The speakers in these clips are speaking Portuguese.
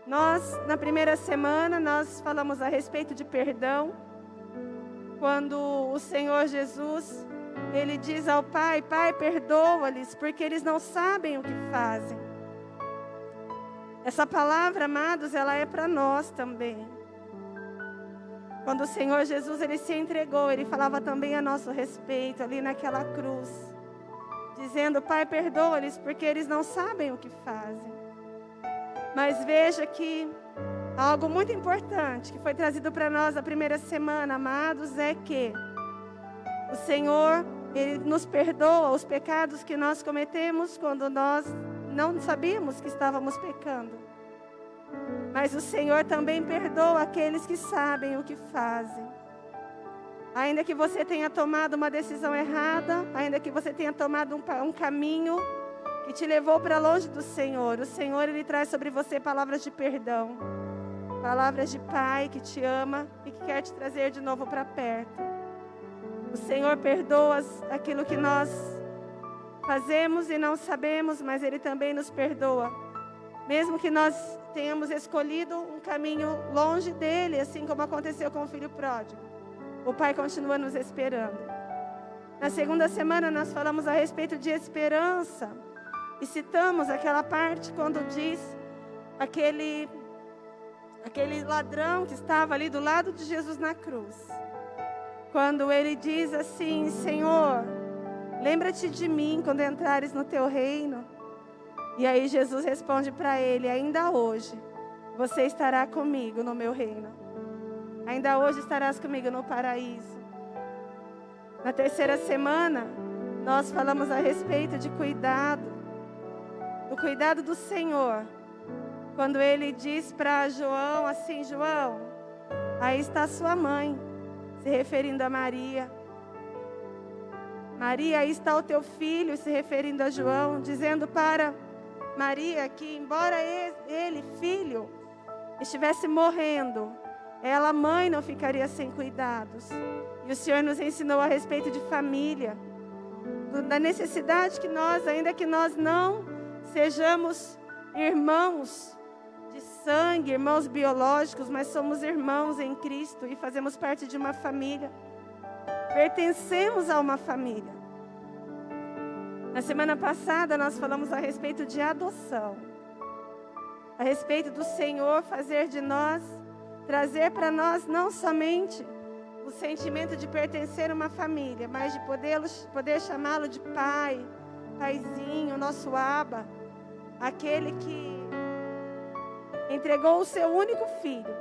Na primeira semana, nós falamos a respeito de perdão. Quando o Senhor Jesus, Ele diz ao Pai: Pai, perdoa-lhes, porque eles não sabem o que fazem. Essa palavra, amados, ela é para nós também. Quando o Senhor Jesus, Ele se entregou, Ele falava também a nosso respeito, ali naquela cruz, dizendo: Pai, perdoa-lhes, porque eles não sabem o que fazem. Mas veja que algo muito importante que foi trazido para nós na primeira semana, amados, é que o Senhor, Ele nos perdoa os pecados que nós cometemos quando nós não sabíamos que estávamos pecando. Mas o Senhor também perdoa aqueles que sabem o que fazem. Ainda que você tenha tomado uma decisão errada, ainda que você tenha tomado um caminho que te levou para longe do Senhor, o Senhor, Ele traz sobre você palavras de perdão. Palavras de Pai que te ama e que quer te trazer de novo para perto. O Senhor perdoa aquilo que nós fazemos e não sabemos, mas Ele também nos perdoa. Mesmo que nós tenhamos escolhido um caminho longe dEle, assim como aconteceu com o filho pródigo, o Pai continua nos esperando. Na segunda semana nós falamos a respeito de esperança e citamos aquela parte quando diz aquele ladrão que estava ali do lado de Jesus na cruz. Quando ele diz assim: Senhor, lembra-te de mim quando entrares no teu reino. E aí Jesus responde para ele: ainda hoje você estará comigo no meu reino. Ainda hoje estarás comigo no paraíso. Na terceira semana, nós falamos a respeito de cuidado. O cuidado do Senhor. Quando Ele diz para João assim: João, aí está sua mãe, se referindo a Maria. Maria, aí está o teu filho, se referindo a João, dizendo para Maria que embora ele, filho, estivesse morrendo, ela, mãe, não ficaria sem cuidados. E o Senhor nos ensinou a respeito de família, da necessidade que nós, ainda que nós não sejamos irmãos de sangue, irmãos biológicos, mas somos irmãos em Cristo e fazemos parte de uma família. Pertencemos a uma família. Na semana passada nós falamos a respeito de adoção. A respeito do Senhor fazer de nós, trazer para nós não somente o sentimento de pertencer a uma família, mas de poder chamá-lo de pai, paizinho, nosso Abba, aquele que entregou o seu único filho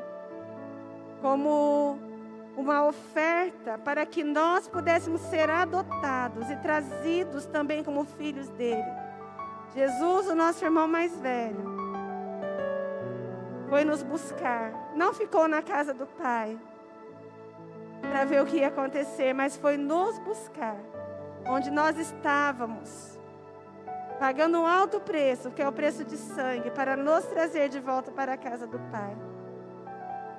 como uma oferta para que nós pudéssemos ser adotados e trazidos também como filhos dele. Jesus, o nosso irmão mais velho, foi nos buscar. Não ficou na casa do Pai para ver o que ia acontecer, mas foi nos buscar onde nós estávamos, pagando um alto preço, que é o preço de sangue, para nos trazer de volta para a casa do Pai.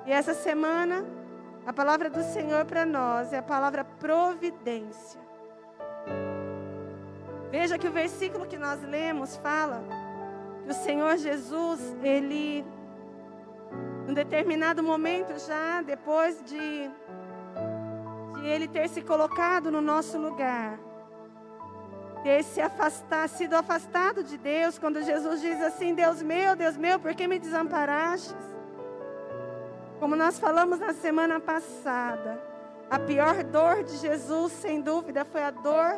E essa semana, a palavra do Senhor para nós é a palavra providência. Veja que o versículo que nós lemos fala que o Senhor Jesus, Ele, num determinado momento já, depois de Ele ter se colocado no nosso lugar, ter sido afastado de Deus, quando Jesus diz assim: Deus meu, por que me desamparastes? Como nós falamos na semana passada, a pior dor de Jesus, sem dúvida, foi a dor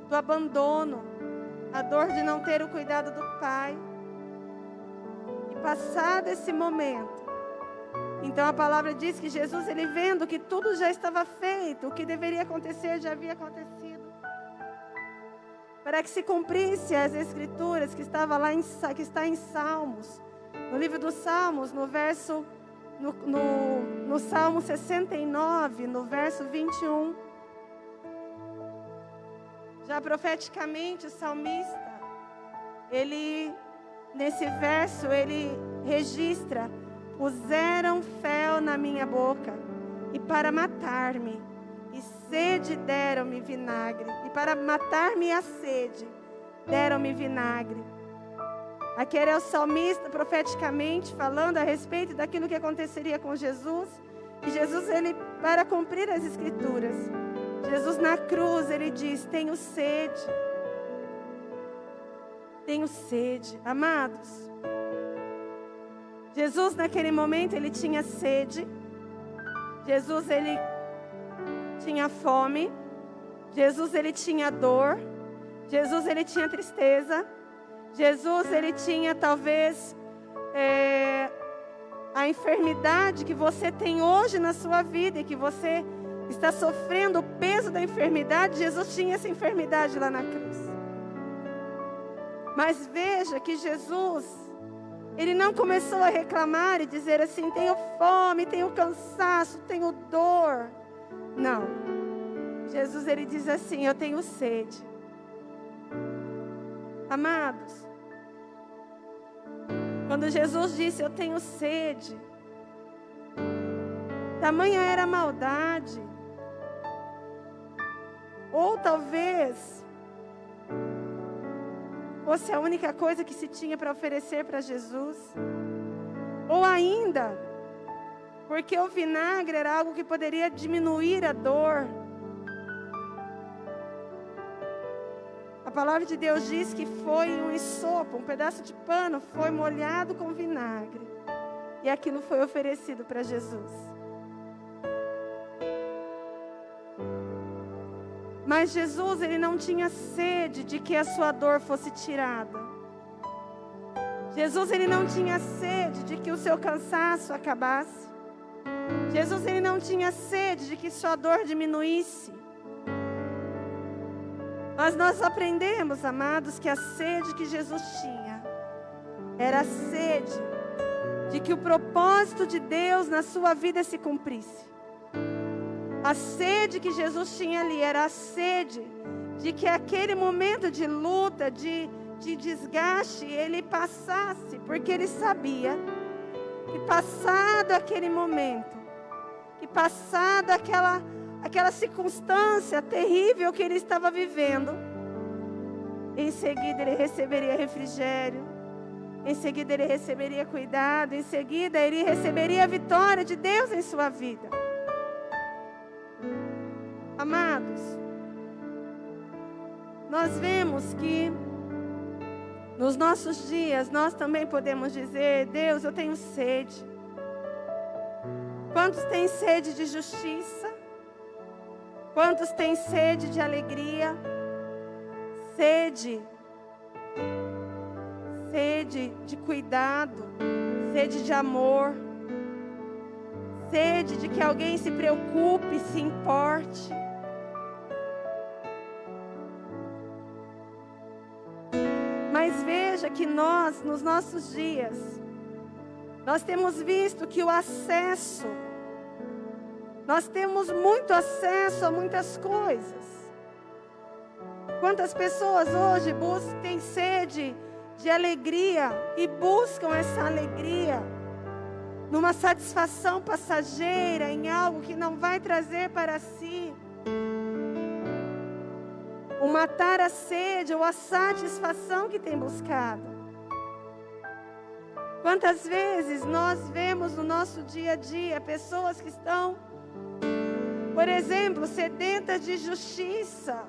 do abandono, a dor de não ter o cuidado do Pai. E passado esse momento, então a palavra diz que Jesus, Ele vendo que tudo já estava feito, o que deveria acontecer já havia acontecido, para que se cumprisse as Escrituras que está em Salmos, no livro dos Salmos, no Salmo 69, no verso 21. Já profeticamente o salmista, nesse verso, ele registra: puseram fel na minha boca, e para matar-me, e sede deram-me vinagre, e para matar-me a sede, deram-me vinagre. Aqui era o salmista profeticamente falando a respeito daquilo que aconteceria com Jesus. E Jesus, ele, para cumprir as escrituras, Jesus na cruz, ele diz: tenho sede. Tenho sede. Amados, Jesus naquele momento, ele tinha sede. Jesus, ele tinha fome. Jesus, ele tinha dor. Jesus, ele tinha tristeza. Jesus, ele tinha talvez a enfermidade que você tem hoje na sua vida e que você está sofrendo o peso da enfermidade. Jesus tinha essa enfermidade lá na cruz. Mas veja que Jesus, ele não começou a reclamar e dizer assim: tenho fome, tenho cansaço, tenho dor. Não. Jesus, ele diz assim: eu tenho sede. Amados, quando Jesus disse: eu tenho sede, tamanha era a maldade, ou talvez fosse a única coisa que se tinha para oferecer para Jesus, ou ainda, porque o vinagre era algo que poderia diminuir a dor. A palavra de Deus diz que foi um ensopo, um pedaço de pano foi molhado com vinagre. E aquilo foi oferecido para Jesus. Mas Jesus, ele não tinha sede de que a sua dor fosse tirada. Jesus, ele não tinha sede de que o seu cansaço acabasse. Jesus, ele não tinha sede de que sua dor diminuísse. Mas nós aprendemos, amados, que a sede que Jesus tinha era a sede de que o propósito de Deus na sua vida se cumprisse. A sede que Jesus tinha ali era a sede de que aquele momento de luta, de desgaste, ele passasse, porque ele sabia que passado aquele momento, que passado aquela circunstância terrível que ele estava vivendo, em seguida ele receberia refrigério, em seguida ele receberia cuidado, em seguida ele receberia a vitória de Deus em sua vida. Amados, nós vemos que nos nossos dias nós também podemos dizer: Deus, eu tenho sede. Quantos têm sede de justiça? Quantos têm sede de alegria? Sede de cuidado, sede de amor, sede de que alguém se preocupe, se importe. Mas veja que nós, nos nossos dias, nós temos visto que o acesso, nós temos muito acesso a muitas coisas. Quantas pessoas hoje têm sede de alegria e buscam essa alegria numa satisfação passageira, em algo que não vai trazer para si o matar a sede ou a satisfação que tem buscado. Quantas vezes nós vemos no nosso dia a dia pessoas que estão, por exemplo, sedentas de justiça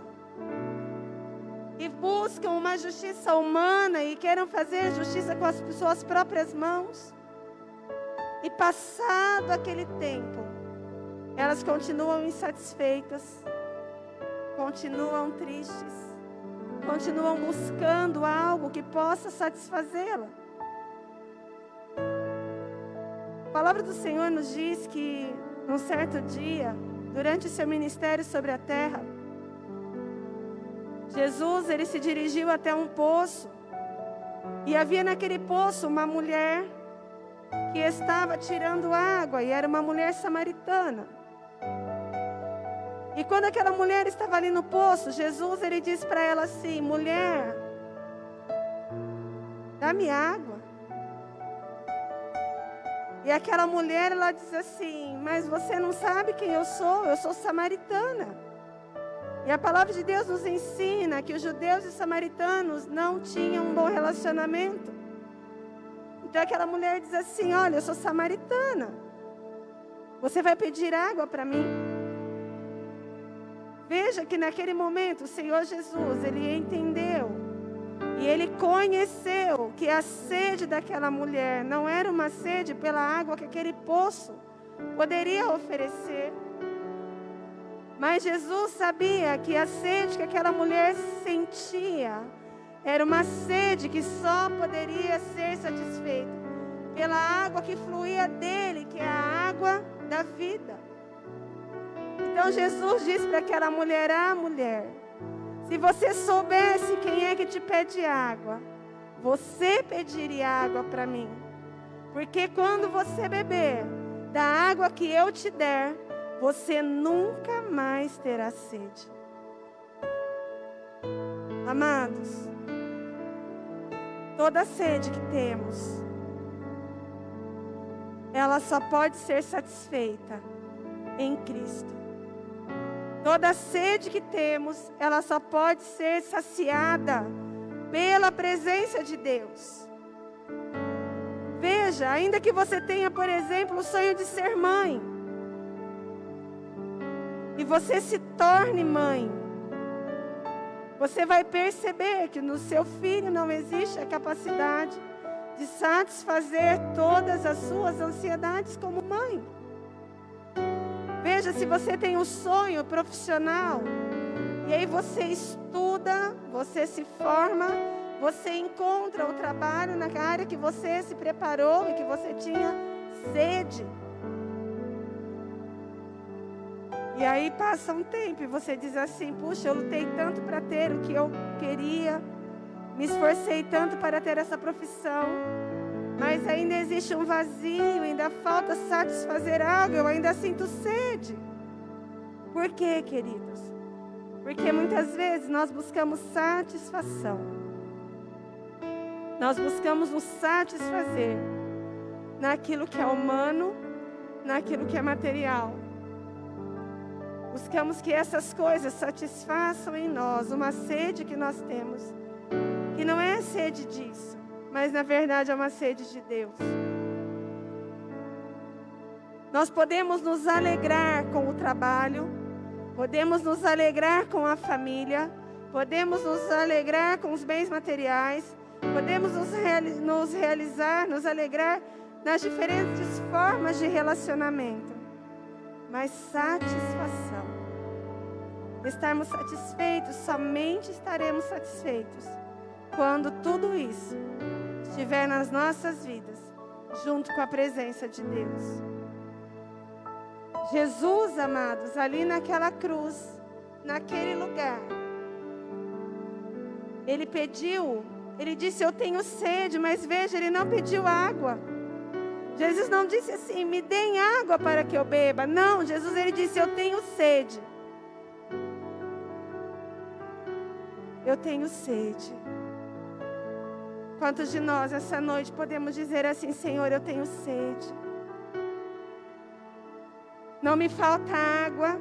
e buscam uma justiça humana e querem fazer justiça com as suas próprias mãos, e passado aquele tempo elas continuam insatisfeitas, continuam tristes, continuam buscando algo que possa satisfazê-la. A palavra do Senhor nos diz que num certo dia, durante o seu ministério sobre a terra, Jesus, ele se dirigiu até um poço, e havia naquele poço uma mulher que estava tirando água, e era uma mulher samaritana. E quando aquela mulher estava ali no poço, Jesus, ele disse para ela assim: mulher, dá-me água. E aquela mulher, ela diz assim: mas você não sabe quem eu sou samaritana. E a palavra de Deus nos ensina que os judeus e os samaritanos não tinham um bom relacionamento. daquela mulher diz assim: olha, eu sou samaritana. Você vai pedir água para mim? Veja que naquele momento o Senhor Jesus, Ele entendeu. E Ele conheceu que a sede daquela mulher não era uma sede pela água que aquele poço poderia oferecer. Mas Jesus sabia que a sede que aquela mulher sentia era uma sede que só poderia ser satisfeita pela água que fluía dele, que é a água da vida. Então Jesus disse para aquela mulher: ah, mulher, se você soubesse quem é que te pede água, você pediria água para mim. Porque quando você beber da água que eu te der, você nunca mais terá sede. Amados, toda sede que temos, ela só pode ser satisfeita em Cristo. Toda sede que temos, ela só pode ser saciada pela presença de Deus. Veja, ainda que você tenha, por exemplo, o sonho de ser mãe, e você se torne mãe, você vai perceber que no seu filho não existe a capacidade de satisfazer todas as suas ansiedades como mãe. Veja, se você tem um sonho profissional, e aí você estuda, você se forma, você encontra o trabalho na área que você se preparou e que você tinha sede. E aí passa um tempo e você diz assim: puxa, eu lutei tanto para ter o que eu queria, me esforcei tanto para ter essa profissão, mas ainda existe um vazio, ainda falta satisfazer algo, eu ainda sinto sede. Por quê, queridos? Porque muitas vezes nós buscamos satisfação. Nós buscamos nos satisfazer naquilo que é humano, naquilo que é material. Buscamos que essas coisas satisfaçam em nós uma sede que nós temos, que não é sede disso, mas na verdade é uma sede de Deus. Nós podemos nos alegrar com o trabalho, podemos nos alegrar com a família, podemos nos alegrar com os bens materiais, podemos nos realizar, nos alegrar nas diferentes formas de relacionamento. Mas satisfação, estarmos satisfeitos, somente estaremos satisfeitos quando tudo isso estiver nas nossas vidas, junto com a presença de Deus. Jesus, amados, ali naquela cruz, naquele lugar, Ele pediu, Ele disse: eu tenho sede, mas veja, Ele não pediu água. Jesus não disse assim: me deem água para que eu beba. Não, Jesus, Ele disse: eu tenho sede. Eu tenho sede. Quantos de nós essa noite podemos dizer assim: Senhor, eu tenho sede. Não me falta água,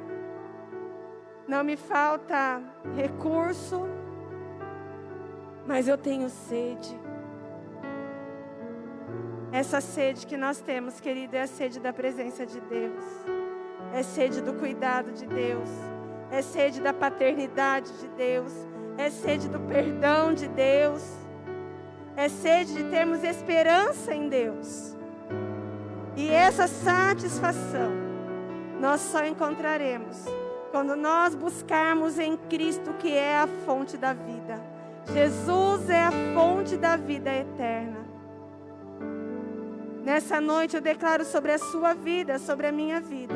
não me falta recurso, mas eu tenho sede. Essa sede que nós temos, querido, é a sede da presença de Deus. É sede do cuidado de Deus. É sede da paternidade de Deus. É sede do perdão de Deus. É sede de termos esperança em Deus. E essa satisfação nós só encontraremos quando nós buscarmos em Cristo, que é a fonte da vida. Jesus é a fonte da vida eterna. Nessa noite eu declaro sobre a sua vida, sobre a minha vida.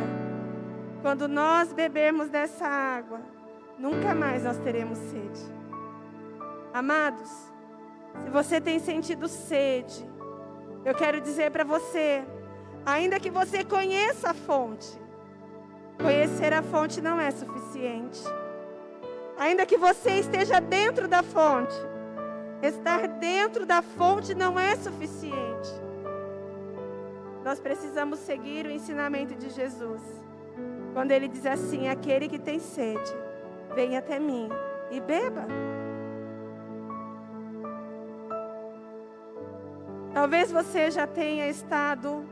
Quando nós bebermos dessa água, nunca mais nós teremos sede. Amados, se você tem sentido sede, eu quero dizer para você, ainda que você conheça a fonte, conhecer a fonte não é suficiente. Ainda que você esteja dentro da fonte, estar dentro da fonte não é suficiente. Nós precisamos seguir o ensinamento de Jesus. Quando Ele diz assim: aquele que tem sede, venha até mim e beba. Talvez você já tenha estado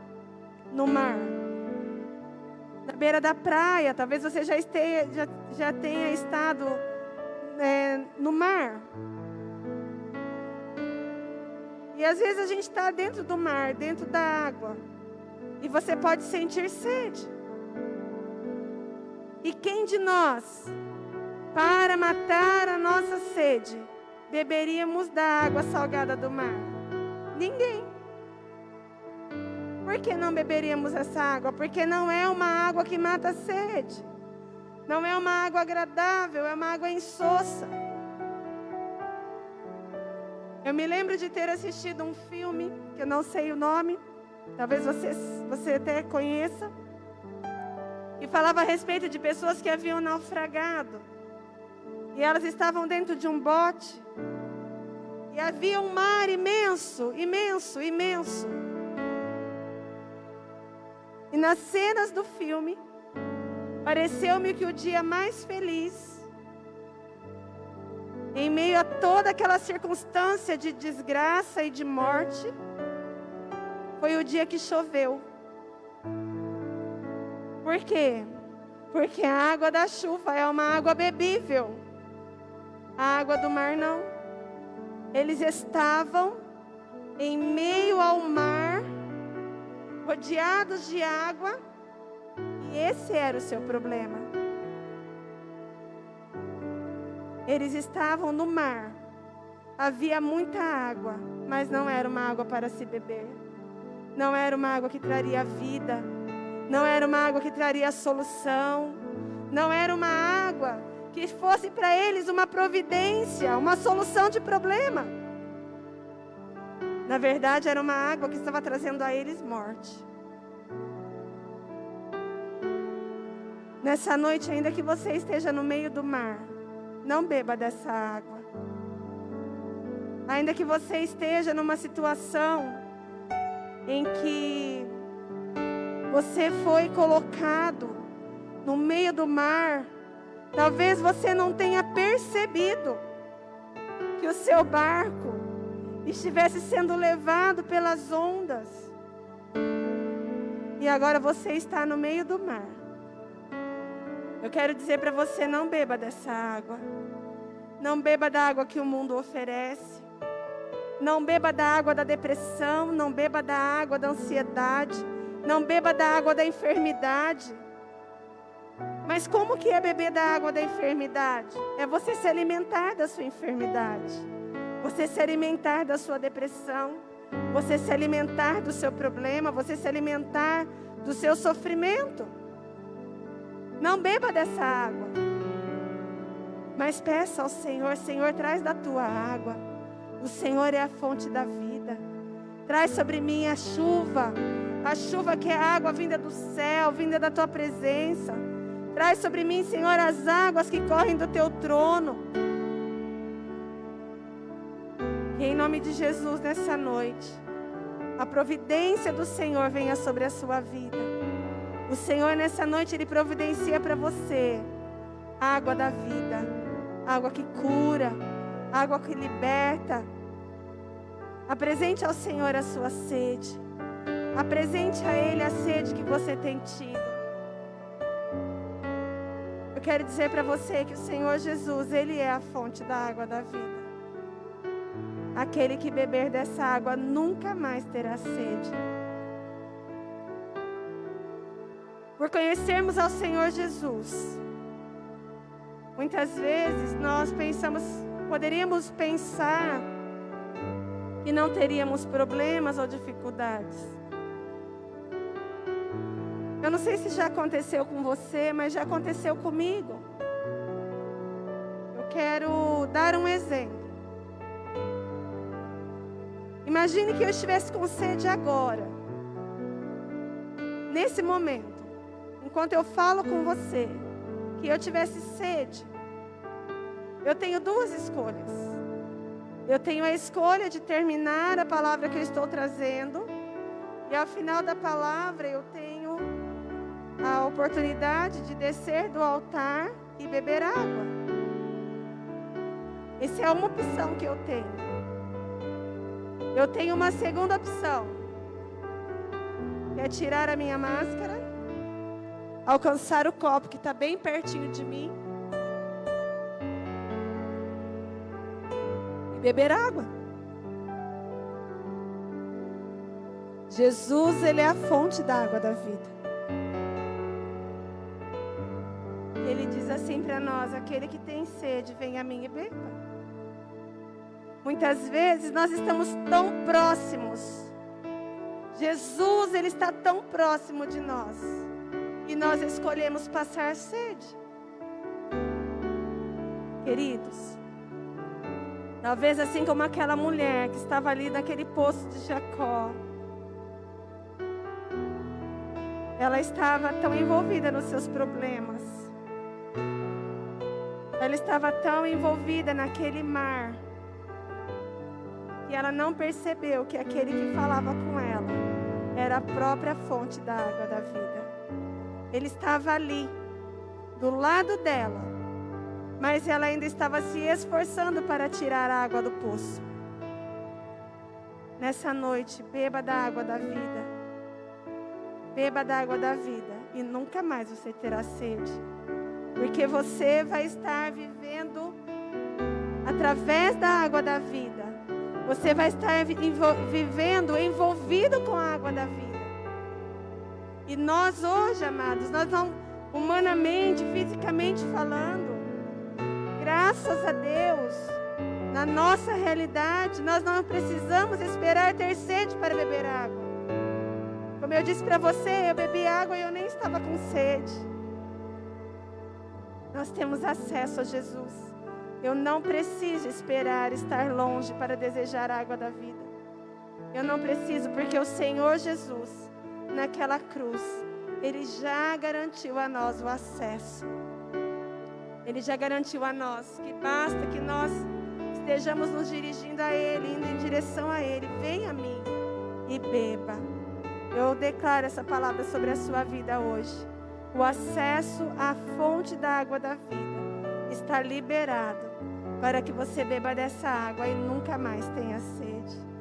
no mar, na beira da praia. Talvez você já tenha estado no mar. E às vezes a gente está dentro do mar, dentro da água, e você pode sentir sede. E quem de nós, para matar a nossa sede, beberíamos da água salgada do mar? Ninguém. Por que não beberíamos essa água? Porque não é uma água que mata a sede. Não é uma água agradável, é uma água insossa. Eu me lembro de ter assistido um filme, que eu não sei o nome, talvez você até conheça, que falava a respeito de pessoas que haviam naufragado. E elas estavam dentro de um bote. E havia um mar imenso, imenso, imenso. E nas cenas do filme, pareceu-me que o dia mais feliz, em meio a toda aquela circunstância de desgraça e de morte, foi o dia que choveu. Por quê? Porque a água da chuva é uma água bebível. A água do mar não. Eles estavam em meio ao mar, rodeados de água, e esse era o seu problema. Eles estavam no mar, havia muita água, mas não era uma água para se beber. Não era uma água que traria vida, não era uma água que traria solução, não era uma água que fosse para eles uma providência, uma solução de problema. Na verdade, era uma água que estava trazendo a eles morte. Nessa noite, ainda que você esteja no meio do mar, não beba dessa água. Ainda que você esteja numa situação em que você foi colocado no meio do mar, talvez você não tenha percebido que o seu barco estivesse sendo levado pelas ondas. E agora você está no meio do mar. Eu quero dizer para você, não beba dessa água. Não beba da água que o mundo oferece. Não beba da água da depressão. Não beba da água da ansiedade. Não beba da água da enfermidade. Mas como que é beber da água da enfermidade? É você se alimentar da sua enfermidade. Você se alimentar da sua depressão. Você se alimentar do seu problema. Você se alimentar do seu sofrimento. Não beba dessa água. Mas peça ao Senhor, Senhor, traz da tua água. O Senhor é a fonte da vida. Traz sobre mim a chuva que é a água vinda do céu, vinda da tua presença. Traz sobre mim, Senhor, as águas que correm do teu trono. E em nome de Jesus, nessa noite, a providência do Senhor venha sobre a sua vida. O Senhor, nessa noite, Ele providencia para você a água da vida, água que cura, água que liberta. Apresente ao Senhor a sua sede. Apresente a Ele a sede que você tem tido. Eu quero dizer para você que o Senhor Jesus, Ele é a fonte da água da vida. Aquele que beber dessa água nunca mais terá sede. Por conhecermos ao Senhor Jesus, muitas vezes nós poderíamos pensar que não teríamos problemas ou dificuldades. Eu não sei se já aconteceu com você, mas já aconteceu comigo. Eu quero dar um exemplo. Imagine que eu estivesse com sede agora, nesse momento. Enquanto eu falo com você, que eu tivesse sede, eu tenho duas escolhas. Eu tenho a escolha de terminar a palavra que eu estou trazendo, e ao final da palavra eu tenho a oportunidade de descer do altar e beber água. Essa é uma opção que eu tenho. Eu tenho uma segunda opção, que é tirar a minha máscara, alcançar o copo que está bem pertinho de mim e beber água. Jesus, Ele é a fonte da água da vida. Ele diz assim para nós: aquele que tem sede, venha a mim e beba. Muitas vezes nós estamos tão próximos. Jesus, Ele está tão próximo de nós. E nós escolhemos passar sede. Queridos, talvez assim como aquela mulher que estava ali naquele poço de Jacó. Ela estava tão envolvida nos seus problemas. Ela estava tão envolvida naquele mar. E ela não percebeu que aquele que falava com ela era a própria fonte da água da vida. Ele estava ali, do lado dela, mas ela ainda estava se esforçando para tirar a água do poço. Nessa noite, beba da água da vida. Beba da água da vida e nunca mais você terá sede. Porque você vai estar vivendo através da água da vida. Você vai estar vivendo envolvido com a água da vida. E nós hoje, amados, nós não, humanamente, fisicamente falando, graças a Deus, na nossa realidade, nós não precisamos esperar ter sede para beber água. Como eu disse para você, eu bebi água e eu nem estava com sede. Nós temos acesso a Jesus. Eu não preciso esperar estar longe para desejar a água da vida. Eu não preciso, porque o Senhor Jesus, naquela cruz, Ele já garantiu a nós o acesso. Ele já garantiu a nós que basta que nós estejamos nos dirigindo a Ele, indo em direção a Ele. Venha a mim e beba. Eu declaro essa palavra sobre a sua vida hoje. O acesso à fonte da água da vida está liberado para que você beba dessa água e nunca mais tenha sede.